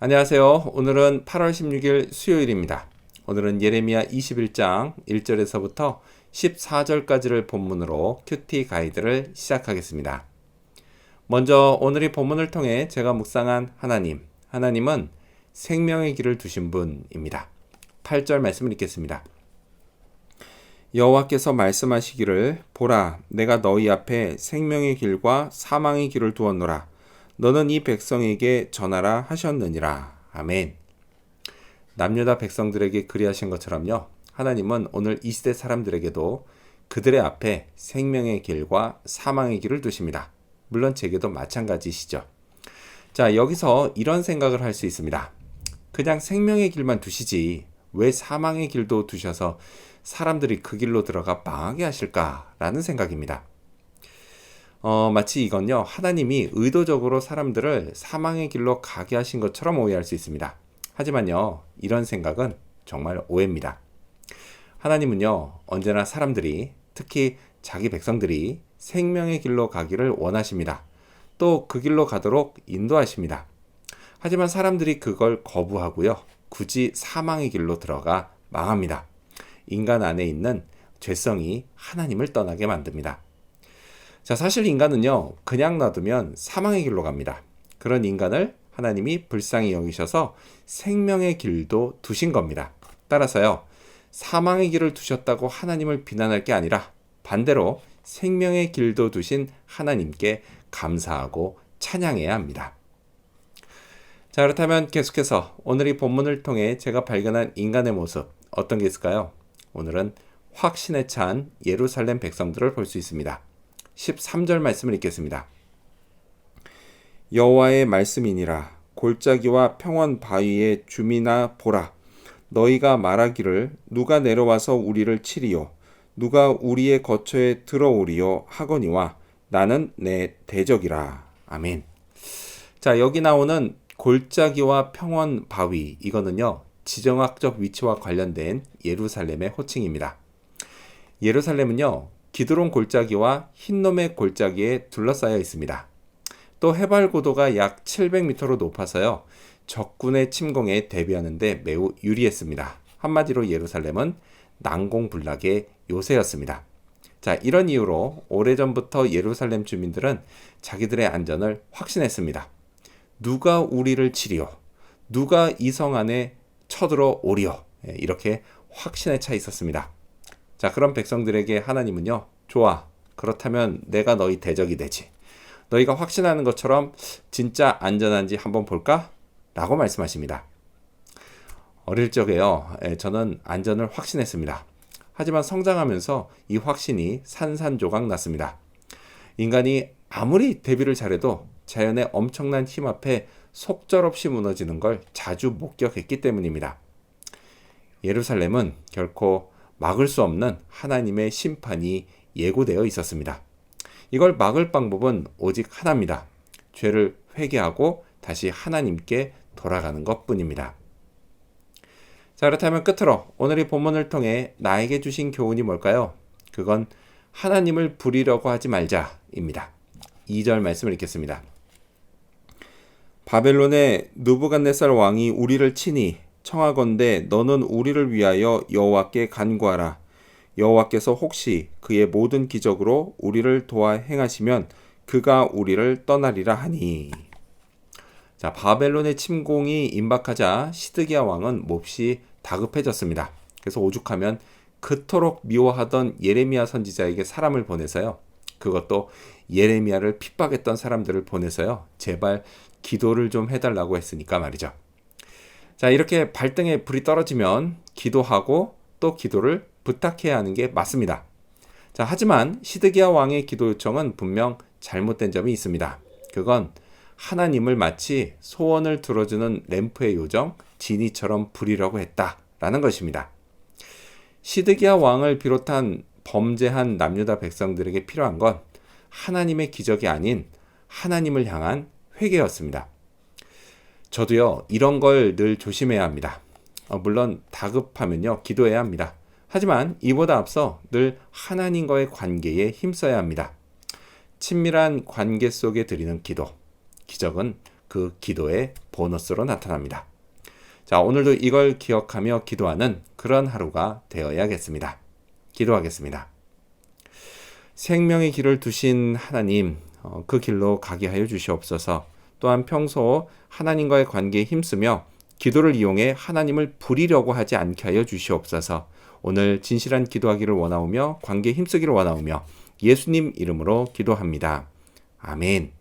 안녕하세요. 오늘은 8월 16일 수요일입니다. 오늘은 예레미야 21장 1절에서부터 14절까지를 본문으로 큐티 가이드를 시작하겠습니다. 먼저 오늘 이 본문을 통해 제가 묵상한 하나님은 생명의 길을 두신 분입니다. 8절 말씀을 읽겠습니다. 여호와께서 말씀하시기를 보라, 내가 너희 앞에 생명의 길과 사망의 길을 두었노라. 너는 이 백성에게 전하라 하셨느니라. 아멘. 남유다 백성들에게 그리하신 것처럼요, 하나님은 오늘 이 시대 사람들에게도 그들의 앞에 생명의 길과 사망의 길을 두십니다. 물론 제게도 마찬가지시죠. 자, 여기서 이런 생각을 할 수 있습니다. 그냥 생명의 길만 두시지 왜 사망의 길도 두셔서 사람들이 그 길로 들어가 망하게 하실까라는 생각입니다. 마치 이건요, 하나님이 의도적으로 사람들을 사망의 길로 가게 하신 것처럼 오해할 수 있습니다. 하지만요, 이런 생각은 정말 오해입니다. 하나님은요, 언제나 사람들이, 특히 자기 백성들이 생명의 길로 가기를 원하십니다. 또 그 길로 가도록 인도하십니다. 하지만 사람들이 그걸 거부하고요, 굳이 사망의 길로 들어가 망합니다. 인간 안에 있는 죄성이 하나님을 떠나게 만듭니다. 자, 사실 인간은요, 그냥 놔두면 사망의 길로 갑니다. 그런 인간을 하나님이 불쌍히 여기셔서 생명의 길도 두신 겁니다. 따라서요, 사망의 길을 두셨다고 하나님을 비난할 게 아니라 반대로 생명의 길도 두신 하나님께 감사하고 찬양해야 합니다. 자, 그렇다면 계속해서 오늘 이 본문을 통해 제가 발견한 인간의 모습, 어떤 게 있을까요? 오늘은 확신에 찬 예루살렘 백성들을 볼 수 있습니다. 13절 말씀을 읽겠습니다. 여호와의 말씀이니라. 골짜기와 평원 바위의 주민아 보라. 너희가 말하기를 누가 내려와서 우리를 치리요 누가 우리의 거처에 들어오리요 하거니와 나는 내 대적이라. 아멘. 자, 여기 나오는 골짜기와 평원 바위, 이거는요, 지정학적 위치와 관련된 예루살렘의 호칭입니다. 예루살렘은요, 기드론 골짜기와 흰놈의 골짜기에 둘러싸여 있습니다. 또 해발 고도가 약 700m로 높아서요, 적군의 침공에 대비하는데 매우 유리했습니다. 한마디로 예루살렘은 난공불락의 요새였습니다. 자, 이런 이유로 오래전부터 예루살렘 주민들은 자기들의 안전을 확신했습니다. 누가 우리를 치리요? 누가 이 성 안에 쳐들어 오리요? 이렇게 확신에 차 있었습니다. 자, 그런 백성들에게 하나님은요, 좋아, 그렇다면 내가 너희 대적이 되지. 너희가 확신하는 것처럼 진짜 안전한지 한번 볼까? 라고 말씀하십니다. 어릴 적에요, 저는 안전을 확신했습니다. 하지만 성장하면서 이 확신이 산산조각 났습니다. 인간이 아무리 대비를 잘해도 자연의 엄청난 힘 앞에 속절없이 무너지는 걸 자주 목격했기 때문입니다. 예루살렘은 결코 막을 수 없는 하나님의 심판이 예고되어 있었습니다. 이걸 막을 방법은 오직 하나입니다. 죄를 회개하고 다시 하나님께 돌아가는 것뿐입니다. 자, 그렇다면 끝으로 오늘 이 본문을 통해 나에게 주신 교훈이 뭘까요? 그건 하나님을 부리려고 하지 말자입니다. 2절 말씀을 읽겠습니다. 바벨론의 느부갓네살 왕이 우리를 치니 청하건대 너는 우리를 위하여 여호와께 간구하라. 여호와께서 혹시 그의 모든 기적으로 우리를 도와 행하시면 그가 우리를 떠나리라 하니. 자, 바벨론의 침공이 임박하자 시드기야 왕은 몹시 다급해졌습니다. 그래서 오죽하면 그토록 미워하던 예레미야 선지자에게 사람을 보내서요, 그것도 예레미야를 핍박했던 사람들을 보내서요, 제발 기도를 좀 해달라고 했으니까 말이죠. 자, 이렇게 발등에 불이 떨어지면 기도하고 또 기도를 부탁해야 하는 게 맞습니다. 자, 하지만 시드기야 왕의 기도 요청은 분명 잘못된 점이 있습니다. 그건 하나님을 마치 소원을 들어주는 램프의 요정 지니처럼 부리려고 했다라는 것입니다. 시드기야 왕을 비롯한 범죄한 남유다 백성들에게 필요한 건 하나님의 기적이 아닌 하나님을 향한 회개였습니다. 저도요, 이런 걸 늘 조심해야 합니다. 물론 다급하면요, 기도해야 합니다. 하지만 이보다 앞서 늘 하나님과의 관계에 힘써야 합니다. 친밀한 관계 속에 드리는 기도, 기적은 그 기도의 보너스로 나타납니다. 자, 오늘도 이걸 기억하며 기도하는 그런 하루가 되어야겠습니다. 기도하겠습니다. 생명의 길을 두신 하나님, 그 길로 가게 하여 주시옵소서. 또한 평소 하나님과의 관계에 힘쓰며 기도를 이용해 하나님을 부리려고 하지 않게 하여 주시옵소서. 오늘 진실한 기도하기를 원하오며 관계에 힘쓰기를 원하오며 예수님 이름으로 기도합니다. 아멘.